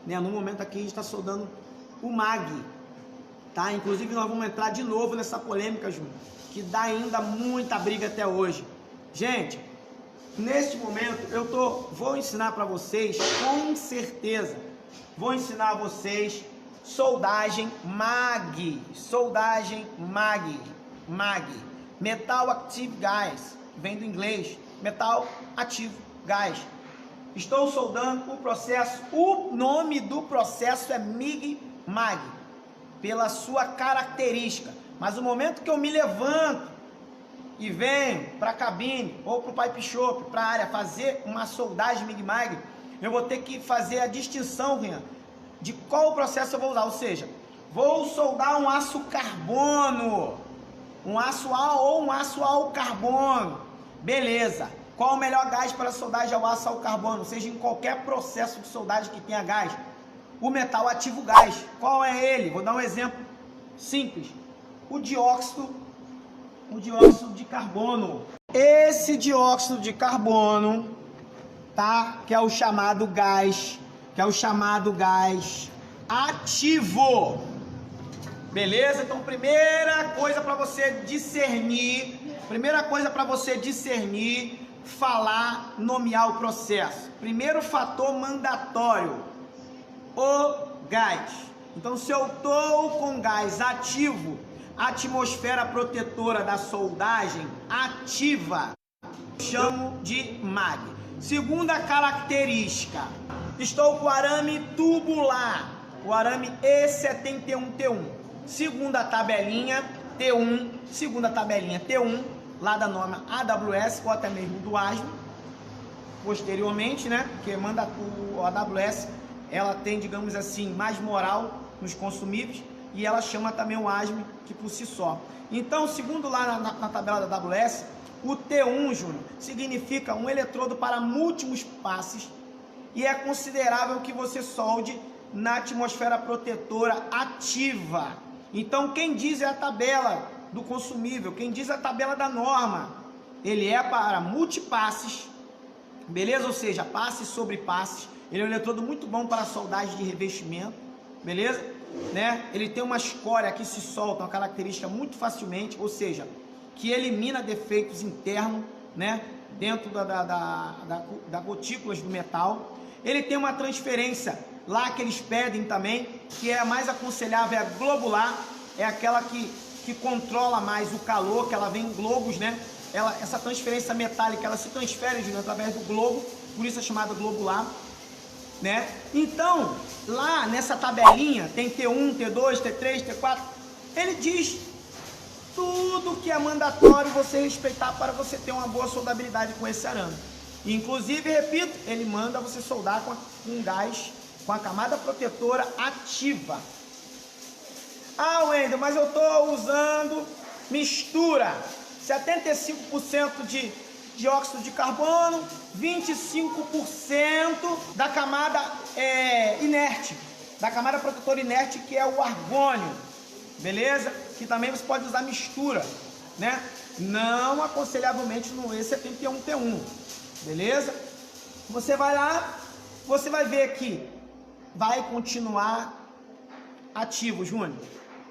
né? No momento aqui a gente está soldando o mag, tá? Inclusive nós vamos entrar de novo nessa polêmica, Júnior, que dá ainda muita briga até hoje. Gente, neste momento vou ensinar para vocês, com certeza, vou ensinar a vocês soldagem mag, Metal Active Gas, vem do inglês, metal ativo gás. Estou soldando o processo, o nome do processo é MIG-MAG, pela sua característica. Mas o momento que eu me levanto e venho para a cabine ou para o pipe shop, para a área, fazer uma soldagem MIG-MAG, eu vou ter que fazer a distinção, Rian, de qual processo eu vou usar. Ou seja, vou soldar um aço carbono, um aço ou um aço ao carbono. Beleza. Qual o melhor gás para soldagem ao aço ao carbono? Seja em qualquer processo de soldagem que tenha gás. O metal ativo gás. Qual é ele? Vou dar um exemplo simples. O dióxido de carbono. Esse dióxido de carbono, tá? Que é o chamado gás, ativo. Beleza? Então, primeira coisa para você discernir, falar, nomear o processo. Primeiro fator mandatório, o gás. Então, se eu estou com gás ativo, atmosfera protetora da soldagem ativa, chamo de MAG. Segunda característica, estou com arame tubular, o arame E71T1. Segunda tabelinha T1, lá da norma AWS ou até mesmo do ASME, posteriormente, né? Porque manda o AWS, ela tem, digamos assim, mais moral nos consumíveis, e ela chama também o ASME, que por si só. Então, segundo lá na tabela da AWS, o T1, Júnior, significa um eletrodo para múltiplos passes e é considerável que você solde na atmosfera protetora ativa. Então, quem diz é a tabela do consumível, quem diz é a tabela da norma. Ele é para multipasses, beleza? Ou seja, passes sobre passes. Ele é um eletrodo muito bom para soldagem de revestimento, beleza? Né? Ele tem uma escória que se solta, uma característica muito facilmente, ou seja, que elimina defeitos internos, né? Dentro da gotículas do metal. Ele tem uma transferência lá que eles pedem também, que é a mais aconselhável, é a globular, é aquela que controla mais o calor, que ela vem em globos, né? Essa transferência metálica, ela se transfere, Júnior, através do globo, por isso é chamada globular, né? Então, lá nessa tabelinha, tem T1, T2, T3, T4, ele diz tudo que é mandatório você respeitar para você ter uma boa soldabilidade com esse arame. Inclusive, repito, ele manda você soldar com gás, com a camada protetora ativa. Ah, Wendel, mas eu estou usando mistura, 75% de dióxido de carbono, 25% da camada inerte, da camada protetora inerte, que é o argônio, beleza? Que também você pode usar mistura, né? Não aconselhavelmente no E71T1, beleza? Você vai lá, você vai ver que vai continuar ativo, Júnior,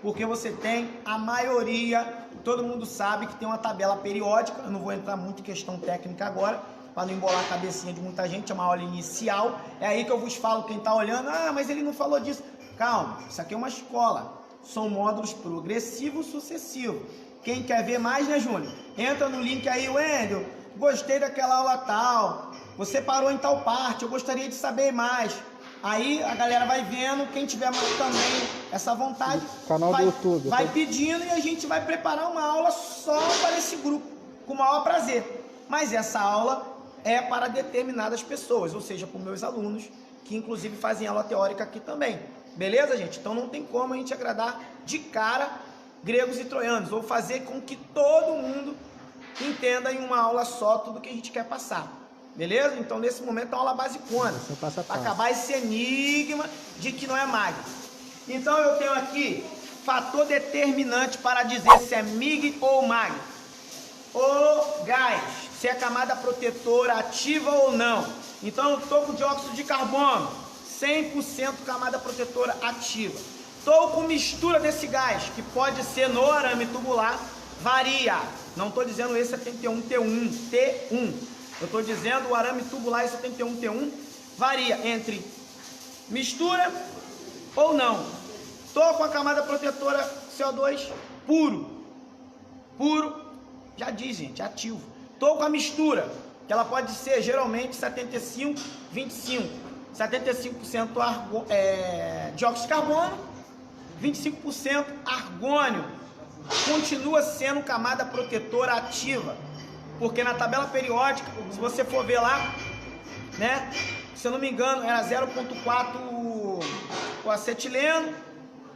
porque você tem a maioria, todo mundo sabe que tem uma tabela periódica. Eu não vou entrar muito em questão técnica agora, para não embolar a cabecinha de muita gente, é uma aula inicial, é aí que eu vos falo, quem está olhando, ah, mas ele não falou disso. Calma, isso aqui é uma escola, são módulos progressivos, sucessivos. Quem quer ver mais, né, Júnior? Entra no link aí, Wendel, gostei daquela aula tal, você parou em tal parte, eu gostaria de saber mais. Aí a galera vai vendo, quem tiver mais também essa vontade, canal do YouTube, vai pedindo, e a gente vai preparar uma aula só para esse grupo, com o maior prazer. Mas essa aula é para determinadas pessoas, ou seja, para os meus alunos, que inclusive fazem aula teórica aqui também. Beleza, gente? Então não tem como a gente agradar de cara gregos e troianos, ou fazer com que todo mundo entenda em uma aula só tudo que a gente quer passar. Beleza? Então, nesse momento, é uma aula basicona, para acabar esse enigma de que não é MAG. Então, eu tenho aqui fator determinante para dizer se é MIG ou MAG. O gás, se é camada protetora ativa ou não. Então, eu estou com dióxido de carbono, 100% camada protetora ativa. Estou com mistura desse gás, que pode ser no arame tubular, varia. Não estou dizendo esse 71T1, T1. Eu estou dizendo o arame tubular 71T1 varia entre mistura ou não. Estou com a camada protetora CO2 puro. Puro, já diz, gente, ativo. Estou com a mistura, que ela pode ser geralmente 75, 25. 75% dióxido de carbono, 25% argônio. Continua sendo camada protetora ativa. Porque na tabela periódica, se você for ver lá, né? Se eu não me engano, era 0,4 o acetileno,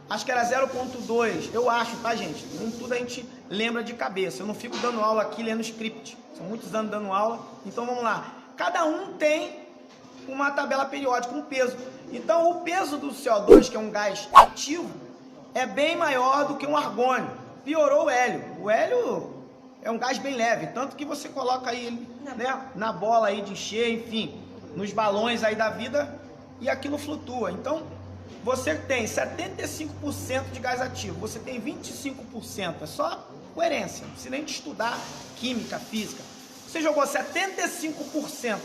acho que era 0,2, eu acho, tá, gente? Nem tudo a gente lembra de cabeça. Eu não fico dando aula aqui lendo script. São muitos anos dando aula. Então vamos lá. Cada um tem uma tabela periódica, um peso. Então o peso do CO2, que é um gás ativo, é bem maior do que um argônio. Piorou o hélio. O hélio é um gás bem leve, tanto que você coloca aí, né, na bola aí de encher, enfim, nos balões aí da vida, e aquilo flutua. Então, você tem 75% de gás ativo, você tem 25%, é só coerência, não precisa nem de estudar química, física. Você jogou 75%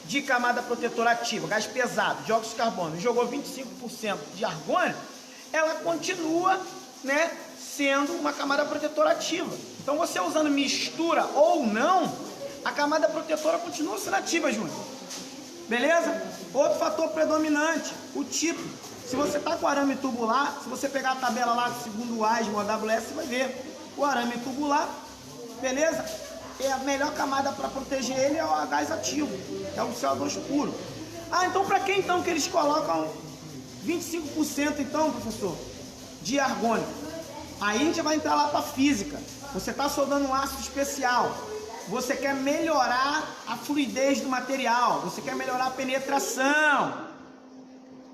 de camada protetora ativa, gás pesado, dióxido de carbono, e jogou 25% de argônio, ela continua, né, sendo uma camada protetora ativa. Então você usando mistura ou não, a camada protetora continua sendo ativa, Júnior. Beleza? Outro fator predominante, o tipo. Se você está com arame tubular, se você pegar a tabela lá segundo o ASME ou a AWS, você vai ver o arame tubular, beleza? É a melhor camada para proteger ele é o gás ativo, é o CO2 puro. Ah, então para que então que eles colocam 25% então, professor, de argônio? Aí a gente vai entrar lá para física. Você está soldando um ácido especial, você quer melhorar a fluidez do material, você quer melhorar a penetração.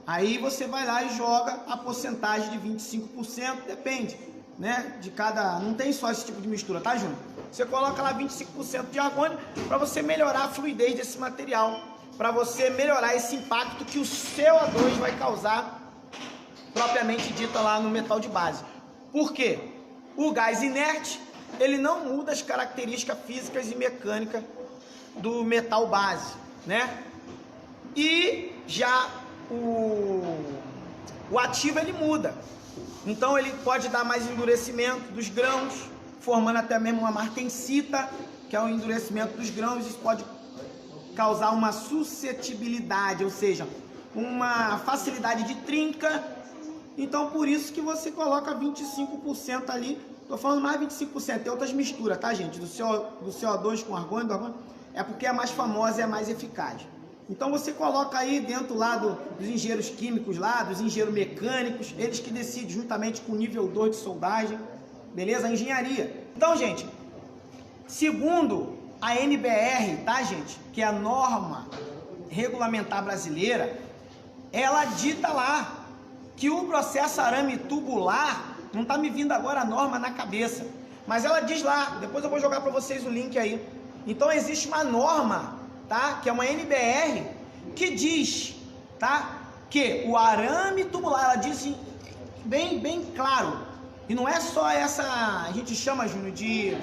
Aí você vai lá e joga a porcentagem de 25%, depende, né? De cada, não tem só esse tipo de mistura, tá, Júnior? Você coloca lá 25% de argônio para você melhorar a fluidez desse material, para você melhorar esse impacto que o CO2 vai causar, propriamente dita lá no metal de base. Por quê? O gás inerte, ele não muda as características físicas e mecânicas do metal base, né? E já o ativo ele muda. Então ele pode dar mais endurecimento dos grãos, formando até mesmo uma martensita, que é o endurecimento dos grãos. Isso pode causar uma suscetibilidade, ou seja, uma facilidade de trinca. Então por isso que você coloca 25% ali. Tô falando mais 25%, tem outras misturas, tá, gente? Do CO2 com argônio, do argônio, é porque é mais famosa e é mais eficaz. Então você coloca aí dentro lá dos engenheiros químicos lá, dos engenheiros mecânicos, eles que decidem juntamente com o nível 2 de soldagem, beleza? A engenharia. Então, gente, segundo a NBR, tá, gente? Que é a norma regulamentar brasileira, ela dita lá que o processo arame tubular, não tá me vindo agora a norma na cabeça, mas ela diz lá, depois eu vou jogar para vocês o link aí. Então existe uma norma, tá? Que é uma NBR que diz, tá? Que o arame tubular, ela diz bem claro, e não é só essa, a gente chama, Júnior, de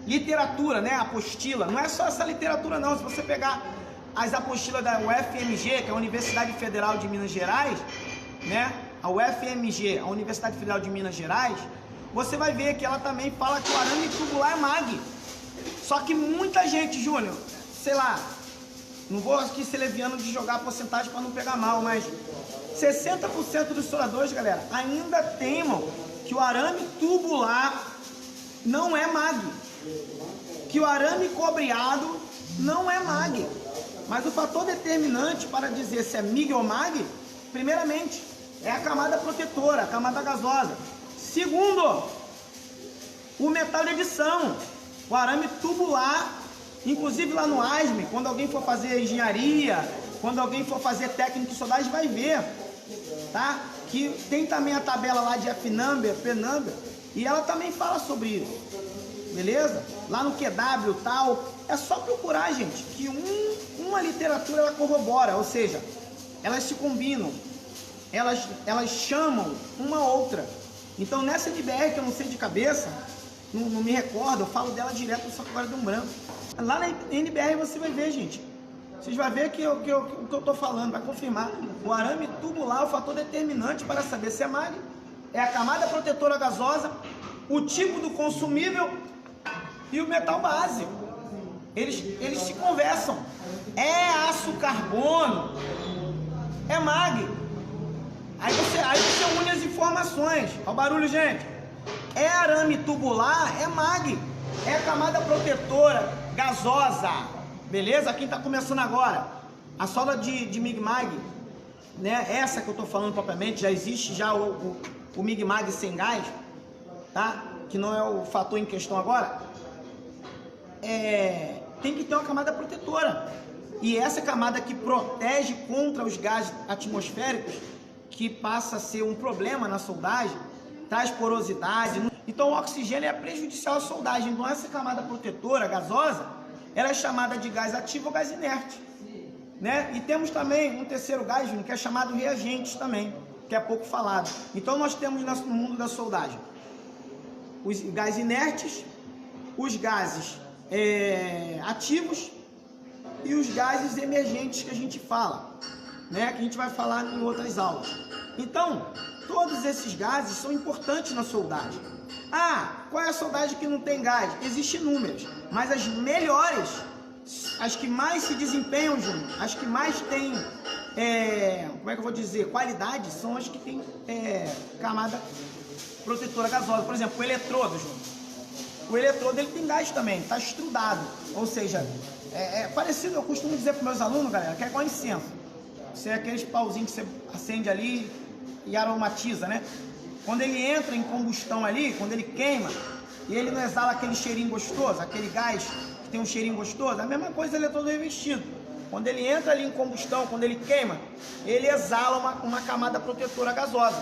literatura, né? Apostila, não é só essa literatura não. Se você pegar as apostilas da UFMG, que é a Universidade Federal de Minas Gerais, né? A UFMG, a Universidade Federal de Minas Gerais, você vai ver que ela também fala que o arame tubular é MAG. Só que muita gente, Júnior, sei lá, não vou aqui ser leviano de jogar a porcentagem para não pegar mal, mas 60% dos estouradores, galera, ainda temam que o arame tubular não é MAG, que o arame cobreado não é MAG. Mas o fator determinante para dizer se é MIG ou MAG, primeiramente, é a camada protetora, a camada gasosa. Segundo, o metal de adição. O arame tubular, inclusive lá no ASME, quando alguém for fazer engenharia, quando alguém for fazer técnico de soldagem, vai ver, tá? Que tem também a tabela lá de F-number, P-number, e ela também fala sobre isso, beleza? Lá no QW tal, é só procurar, gente, que um nenhuma literatura ela corrobora, ou seja, elas se combinam, elas chamam uma outra. Então nessa NBR, que eu não sei de cabeça, não me recordo, eu falo dela direto, só que agora deu um branco. Lá na NBR você vai ver, gente. Vocês vão ver o que eu estou falando, vai confirmar. O arame tubular é o fator determinante para saber se é MAG, é a camada protetora gasosa, o tipo do consumível e o metal base. Eles se conversam. É aço carbono, é MAG. Aí você une as informações. Olha o barulho, gente. É arame tubular, é MAG. É a camada protetora gasosa. Beleza? Quem está começando agora, a solda de MIG-MAG, né? Essa que eu estou falando propriamente, já existe já o MIG-MAG sem gás, tá? Que não é o fator em questão agora. Tem que ter uma camada protetora. E essa camada que protege contra os gases atmosféricos, que passa a ser um problema na soldagem, traz porosidade. Então o oxigênio é prejudicial à soldagem. Então essa camada protetora gasosa, ela é chamada de gás ativo ou gás inerte, né? E temos também um terceiro gás, que é chamado reagentes também, que é pouco falado. Então nós temos no mundo da soldagem os gases inertes, os gases ativos e os gases emergentes que a gente fala, né? Que a gente vai falar em outras aulas. Então, todos esses gases são importantes na soldagem. Qual é a soldagem que não tem gás? Existem inúmeras, mas as melhores, as que mais se desempenham, Júnior, as que mais têm, como é que eu vou dizer, qualidade, são as que têm camada protetora gasosa. Por exemplo, o eletrodo, Júnior. O eletrodo ele tem gás também, está estrudado, ou seja, é parecido, eu costumo dizer para meus alunos, galera, que é igual incenso. Você é aqueles pauzinhos que você acende ali e aromatiza, né? Quando ele entra em combustão ali, quando ele queima, e ele não exala aquele cheirinho gostoso, aquele gás que tem um cheirinho gostoso, a mesma coisa o eletrodo revestido. Quando ele entra ali em combustão, quando ele queima, ele exala uma camada protetora gasosa.